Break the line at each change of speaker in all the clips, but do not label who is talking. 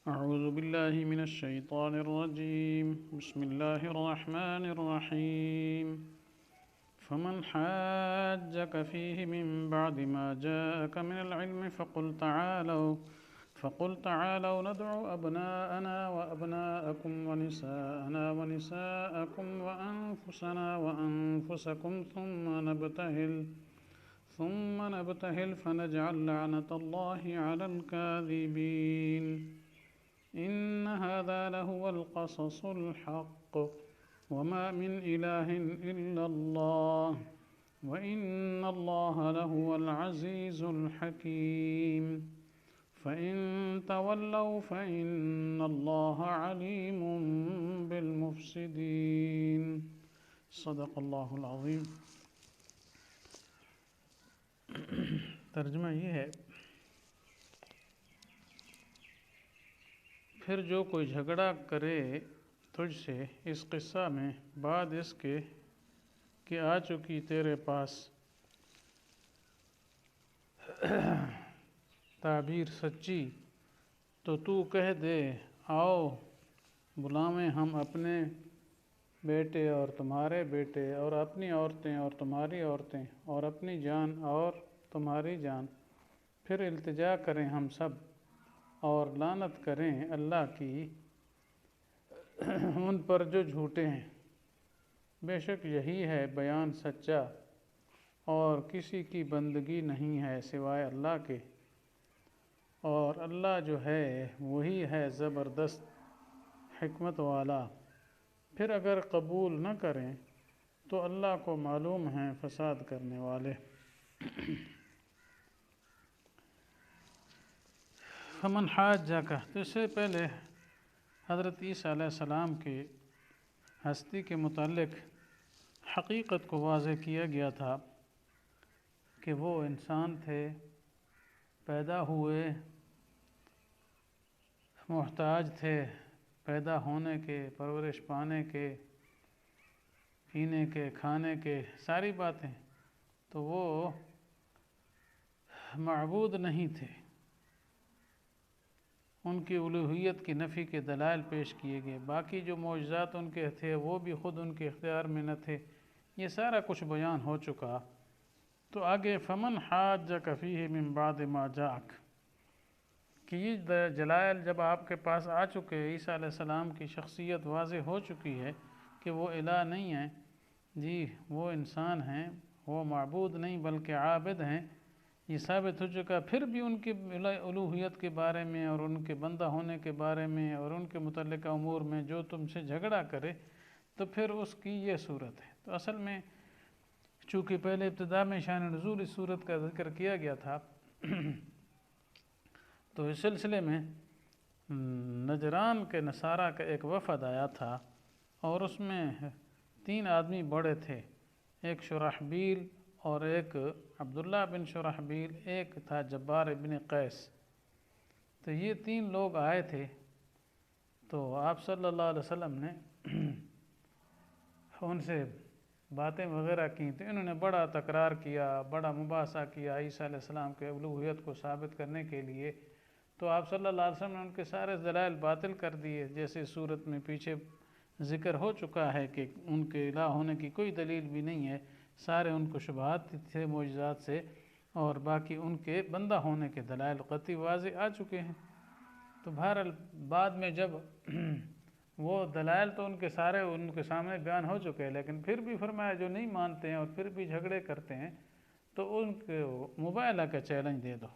أعوذ بالله من الشيطان الرجيم. بسم الله الرحمن الرحيم. فمن حاجك فيه من بعد ما جاءك من العلم فقل تعالوا ندعو أبناءنا وأبناءكم ونساءنا ونساءكم وأنفسنا وأنفسكم ثم نبتهل فنجعل لعنة الله على الكاذبين. إن هذا لهو القصص الحق وما من إله إلا الله وإن الله لهو العزيز الحكيم. فإن تولوا فإن الله عليم بالمفسدين. صدق اللہ العظیم. ترجمہ یہ ہے، پھر جو کوئی جھگڑا کرے تجھ سے اس قصہ میں بعد اس کے کہ آ چکی تیرے پاس تعبیر سچی، تو تو کہہ دے آؤ بلاویں ہم اپنے بیٹے اور تمہارے بیٹے اور اپنی عورتیں اور تمہاری عورتیں اور اپنی جان اور تمہاری جان، پھر التجا کریں ہم سب اور لعنت کریں اللہ کی ان پر جو جھوٹے ہیں. بے شک یہی ہے بیان سچا، اور کسی کی بندگی نہیں ہے سوائے اللہ کے، اور اللہ جو ہے وہی ہے زبردست حکمت والا. پھر اگر قبول نہ کریں تو اللہ کو معلوم ہیں فساد کرنے والے. فمن حاجک، تو اس سے پہلے حضرت عیسیٰ علیہ السلام کی ہستی کے متعلق حقیقت کو واضح کیا گیا تھا کہ وہ انسان تھے، پیدا ہوئے محتاج تھے، پیدا ہونے کے، پرورش پانے کے، پینے کے، کھانے کے، ساری باتیں، تو وہ معبود نہیں تھے. ان کی الوہیت کی نفی کے دلائل پیش کیے گئے. باقی جو معجزات ان کے تھے وہ بھی خود ان کے اختیار میں نہ تھے. یہ سارا کچھ بیان ہو چکا. تو آگے فمن حاجک فیہ من بعد ما جاءک، کہ یہ جلائل جب آپ کے پاس آ چکے، عیسیٰ علیہ السلام کی شخصیت واضح ہو چکی ہے کہ وہ الہ نہیں ہیں، جی وہ انسان ہیں، وہ معبود نہیں بلکہ عابد ہیں، یہ ثابت ہو چکا. پھر بھی ان کی الوہیت کے بارے میں اور ان کے بندہ ہونے کے بارے میں اور ان کے متعلقہ امور میں جو تم سے جھگڑا کرے تو پھر اس کی یہ صورت ہے. تو اصل میں چونکہ پہلے ابتدا میں شان نزول اس صورت کا ذکر کیا گیا تھا، تو اس سلسلے میں نجران کے نصارہ کا ایک وفد آیا تھا، اور اس میں 3 آدمی بڑے تھے، ایک شرحبیل اور ایک عبداللہ بن شرحبیل، ایک تھا جبار بن قیس. تو یہ 3 لوگ آئے تھے. تو آپ صلی اللہ علیہ وسلم نے ان سے باتیں وغیرہ کی. تو انہوں نے بڑا تکرار کیا، بڑا مباحثہ کیا عیسیٰ علیہ السلام کے الوہیت کو ثابت کرنے کے لیے. تو آپ صلی اللہ علیہ وسلم نے ان کے سارے دلائل باطل کر دیے، جیسے صورت میں پیچھے ذکر ہو چکا ہے کہ ان کے الہ ہونے کی کوئی دلیل بھی نہیں ہے، سارے ان کو شبہات تھے معجزات سے، اور باقی ان کے بندہ ہونے کے دلائل قطعی واضح آ چکے ہیں. تو بہرحال بعد میں جب وہ دلائل تو ان کے سارے ان کے سامنے بیان ہو چکے ہیں، لیکن پھر بھی فرمایا جو نہیں مانتے ہیں اور پھر بھی جھگڑے کرتے ہیں تو ان کو مباہلہ کا چیلنج دے دو.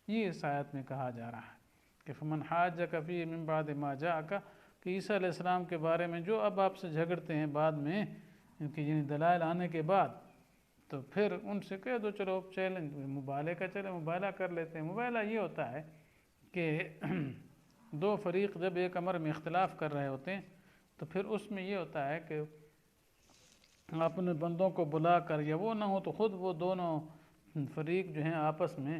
یہ اس آیت میں کہا جا رہا ہے کہ فمن حاجک فیہ من بعد ما جاءک، کہ عیسیٰ علیہ السلام کے بارے میں جو اب آپ سے جھگڑتے ہیں بعد میں کہ یعنی دلائل آنے کے بعد، تو پھر ان سے کہہ دو چلو چیلنج مباہلے کا چلے مباہلہ کر لیتے ہیں. مباہلہ یہ ہوتا ہے کہ 2 فریق جب ایک امر میں اختلاف کر رہے ہوتے ہیں تو پھر اس میں یہ ہوتا ہے کہ اپنے بندوں کو بلا کر، یا وہ نہ ہو تو خود وہ دونوں فریق جو ہیں آپس میں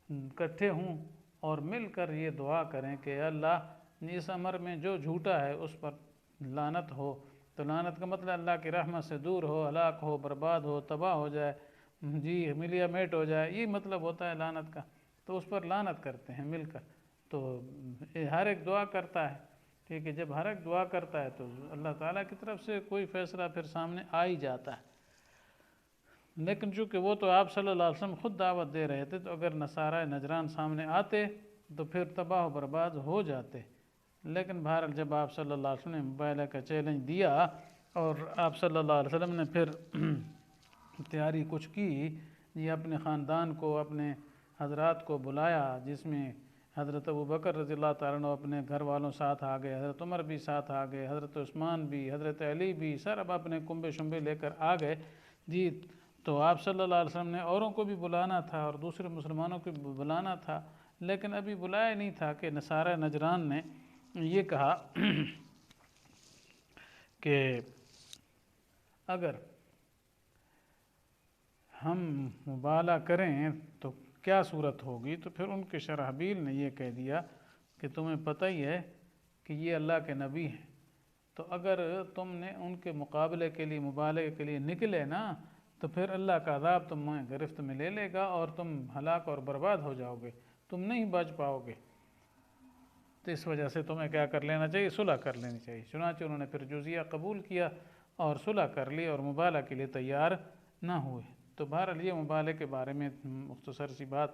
اکٹھے ہوں اور مل کر یہ دعا کریں کہ اللہ اس امر میں جو جھوٹا ہے اس پر لعنت ہو. تو لعنت کا مطلب اللہ کی رحمت سے دور ہو، ہلاک ہو، برباد ہو، تباہ ہو جائے، جی ملیا میٹ ہو جائے، یہ مطلب ہوتا ہے لعنت کا. تو اس پر لعنت کرتے ہیں مل کر. تو ہر ایک دعا کرتا ہے، ٹھیک ہے، جب ہر ایک دعا کرتا ہے تو اللہ تعالیٰ کی طرف سے کوئی فیصلہ پھر سامنے آ ہی جاتا ہے۔ لیکن چونکہ وہ تو آپ صلی اللہ علیہ وسلم خود دعوت دے رہے تھے، تو اگر نصارہ نجران سامنے آتے تو پھر تباہ و برباد ہو جاتے۔ لیکن بہرحال جب آپ صلی اللہ علیہ وسلم نے مباہلہ کا چیلنج دیا اور آپ صلی اللہ علیہ وسلم نے پھر تیاری کچھ کی، یہ اپنے خاندان کو، اپنے حضرات کو بلایا، جس میں حضرت ابوبکر رضی اللہ تعالیٰ عنہ اپنے گھر والوں ساتھ آ گئے، حضرت عمر بھی ساتھ آ گئے، حضرت عثمان بھی، حضرت علی بھی، سب اپنے کنبے شنبے لے کر آ گئے جی۔ تو آپ صلی اللہ علیہ وسلم نے اوروں کو بھی بلانا تھا اور دوسرے مسلمانوں کو بھی بلانا تھا، لیکن ابھی بلایا نہیں تھا کہ نصارہ نجران نے یہ کہا کہ اگر ہم مبالغہ کریں تو کیا صورت ہوگی؟ تو پھر ان کے شرحبیل نے یہ کہہ دیا کہ تمہیں پتہ ہی ہے کہ یہ اللہ کے نبی ہیں، تو اگر تم نے ان کے مقابلے کے لیے، مبالغے کے لیے نکلے نا، تو پھر اللہ کا عذاب تمہیں گرفت میں لے لے گا اور تم ہلاک اور برباد ہو جاؤ گے، تم نہیں بچ پاؤ گے۔ تو اس وجہ سے تمہیں کیا کر لینا چاہیے؟ صلح کر لینی چاہیے۔ چنانچہ انہوں نے پھر جزیہ قبول کیا اور صلح کر لی اور مبالغہ کے لیے تیار نہ ہوئے۔ تو بہرحال یہ مبالغے کے بارے میں مختصر سی بات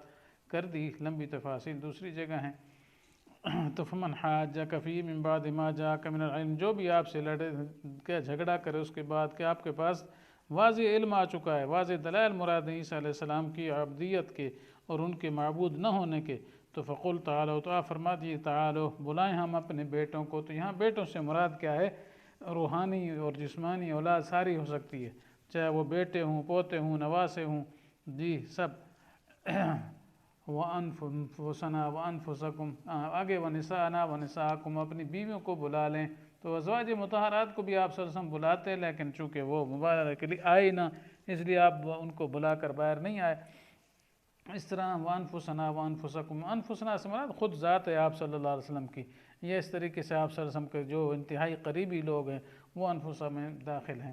کر دی، لمبی تفاصیل دوسری جگہ ہیں۔ تو فمن حاجک فیہ من بعد ما جاءک من العلم، جو بھی آپ سے لڑے کیا جھگڑا کرے اس کے بعد کہ آپ کے پاس واضح علم آ چکا ہے، واضح دلائل مراد ہیں عیسیٰ علیہ السلام کی عبدیت کے اور ان کے معبود نہ ہونے کے، تو فقل تعالوا، تو آپ فرما دیجیے تعالوا، بلائیں ہم اپنے بیٹوں کو۔ تو یہاں بیٹوں سے مراد کیا ہے؟ روحانی اور جسمانی اولاد ساری ہو سکتی ہے، چاہے وہ بیٹے ہوں، پوتے ہوں، نواسے ہوں، جی سب۔ وَأَنفُسَنَا وَأَنفُسَكُمْ، آگے وَنِسَاءَنَا وَنِسَاءَكُمْ، اپنی بیویوں کو بلا لیں۔ تو ازواج مطہرات کو بھی آپ صلی اللہ علیہ وسلم بلاتے ہیں، لیکن چونکہ وہ مبالغہ کے لیے آئے نہ، اس لیے آپ ان کو بلا کر باہر نہیں آئے۔ اس طرح وَأَنفُسَنَا وَأَنفُسَكُمْ، انفسنا سے مراد خود ذات ہے آپ صلی اللہ علیہ وسلم کی۔ یہ اس طریقے سے آپ صلی اللہ علیہ وسلم کے جو انتہائی قریبی لوگ ہیں وہ انفسا میں داخل ہیں۔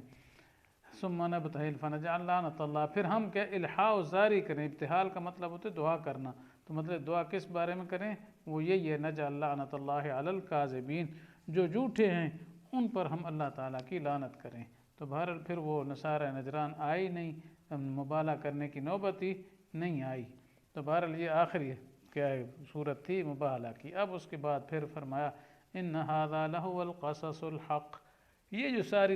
ثم نبتہل فنجعل لعنۃ اللہ، پھر ہم کیا الحاء جاری کریں۔ ابتحال کا مطلب ہوتا ہے دعا کرنا، تو مطلب دعا کس بارے میں کریں؟ وہ یہی ہے نجعل لعنۃ اللہ علی الکاذبین، جو جھوٹے ہیں ان پر ہم اللہ تعالیٰ کی لعنت کریں۔ تو بہرحال پھر وہ نصارہ نجران آئی نہیں، مبالغہ کرنے کی نوبت ہی نہیں آئی۔ تو بہرحال یہ آخری کیا صورت تھی مبالغہ کی۔ اب اس کے بعد پھر فرمایا ان ھذا لہو القصص الحق، یہ جو ساری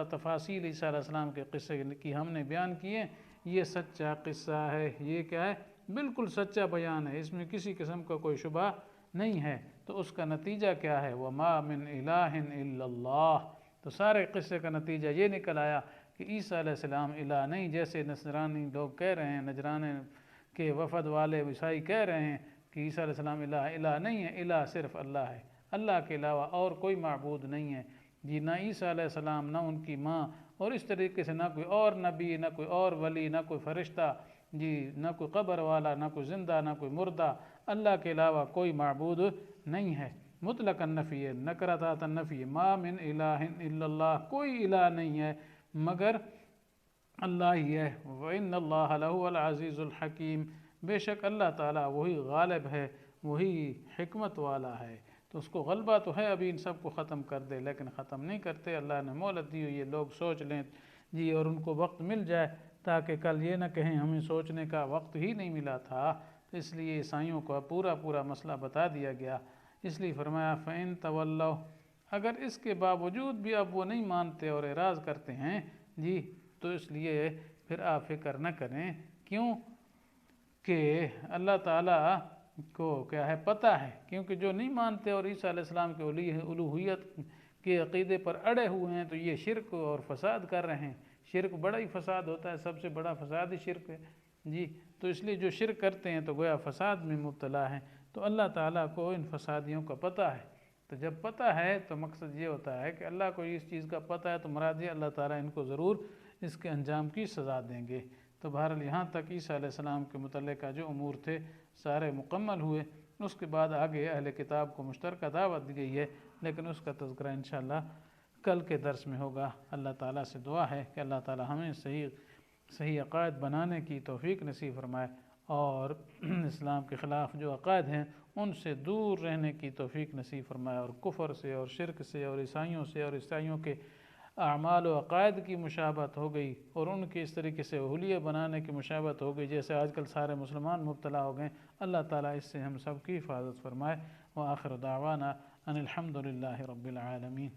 تفاصیل عیسیٰ علیہ السلام کے قصے کی ہم نے بیان کیے، یہ سچا قصہ ہے، یہ کیا ہے؟ بالکل سچا بیان ہے، اس میں کسی قسم کا کوئی شبہ نہیں ہے۔ تو اس کا نتیجہ کیا ہے؟ وَمَا مِنْ إِلَٰهٍ إِلَّا اللَّهُ، تو سارے قصے کا نتیجہ یہ نکل آیا کہ عیسیٰ علیہ السلام الہ نہیں، جیسے نصرانی لوگ کہہ رہے ہیں، نجران کے وفد والے عیسائی کہہ رہے ہیں کہ عیسیٰ علیہ السلام الہ نہیں ہے، الہ صرف اللہ ہے، اللہ کے علاوہ اور کوئی معبود نہیں ہے جی، نہ عیسیٰ علیہ السلام، نہ ان کی ماں، اور اس طریقے سے نہ کوئی اور نبی، نہ کوئی اور ولی، نہ کوئی فرشتہ جی، نہ کوئی قبر والا، نہ کوئی زندہ، نہ کوئی مردہ، اللہ کے علاوہ کوئی معبود نہیں ہے۔ مطلق النفی ہے، نکرۃ النفی، ما من الہ الا اللہ، کوئی الہ نہیں ہے مگر اللہ ہی ہے۔ وَإِنَّ اللَّهَ لَهُوَ الْعَزِيزُ الْحَكِيمُ، بے شک اللہ تعالیٰ وہی غالب ہے، وہی حکمت والا ہے۔ تو اس کو غلبہ تو ہے ابھی ان سب کو ختم کر دے، لیکن ختم نہیں کرتے، اللہ نے مہلت دی ہوئی ہے، لوگ سوچ لیں جی اور ان کو وقت مل جائے تاکہ کل یہ نہ کہیں ہمیں سوچنے کا وقت ہی نہیں ملا تھا۔ تو اس لیے عیسائیوں کو پورا مسئلہ بتا دیا گیا، اس لیے فرمایا فَإِن تَوَلَّوْا، اگر اس کے باوجود بھی اب وہ نہیں مانتے اور اعراض کرتے ہیں جی، تو اس لیے پھر آپ فکر نہ کریں، کیوں کہ اللہ تعالیٰ کو کیا ہے پتہ ہے، کیونکہ جو نہیں مانتے اور عیسیٰ علیہ السلام کے الوہیت کے عقیدے پر اڑے ہوئے ہیں تو یہ شرک اور فساد کر رہے ہیں۔ شرک بڑا ہی فساد ہوتا ہے، سب سے بڑا فساد ہی شرک ہے جی، تو اس لیے جو شرک کرتے ہیں تو گویا فساد میں مبتلا ہیں۔ تو اللہ تعالیٰ کو ان فسادیوں کا پتہ ہے، تو جب پتہ ہے تو مقصد یہ ہوتا ہے کہ اللہ کو اس چیز کا پتہ ہے، تو مراد یہ اللہ تعالیٰ ان کو ضرور اس کے انجام کی سزا دیں گے۔ تو بہرحال یہاں تک عیسیٰ علیہ السلام کے متعلقہ جو امور تھے سارے مکمل ہوئے۔ اس کے بعد آگے اہل کتاب کو مشترکہ دعوت دی گئی ہے، لیکن اس کا تذکرہ انشاءاللہ کل کے درس میں ہوگا۔ اللہ تعالیٰ سے دعا ہے کہ اللہ تعالیٰ ہمیں صحیح عقائد بنانے کی توفیق نصیب فرمائے۔ اور اسلام کے خلاف جو عقائد ہیں ان سے دور رہنے کی توفیق نصیب فرمائے، اور کفر سے اور شرک سے اور عیسائیوں کے اعمال و عقائد کی مشابہت ہو گئی اور ان کی اس طریقے سے حلیہ بنانے کی مشابہت ہو گئی جیسے آج کل سارے مسلمان مبتلا ہو گئے، اللہ تعالیٰ اس سے ہم سب کی حفاظت فرمائے۔ وآخر دعوانا ان الحمد للہ رب العالمین۔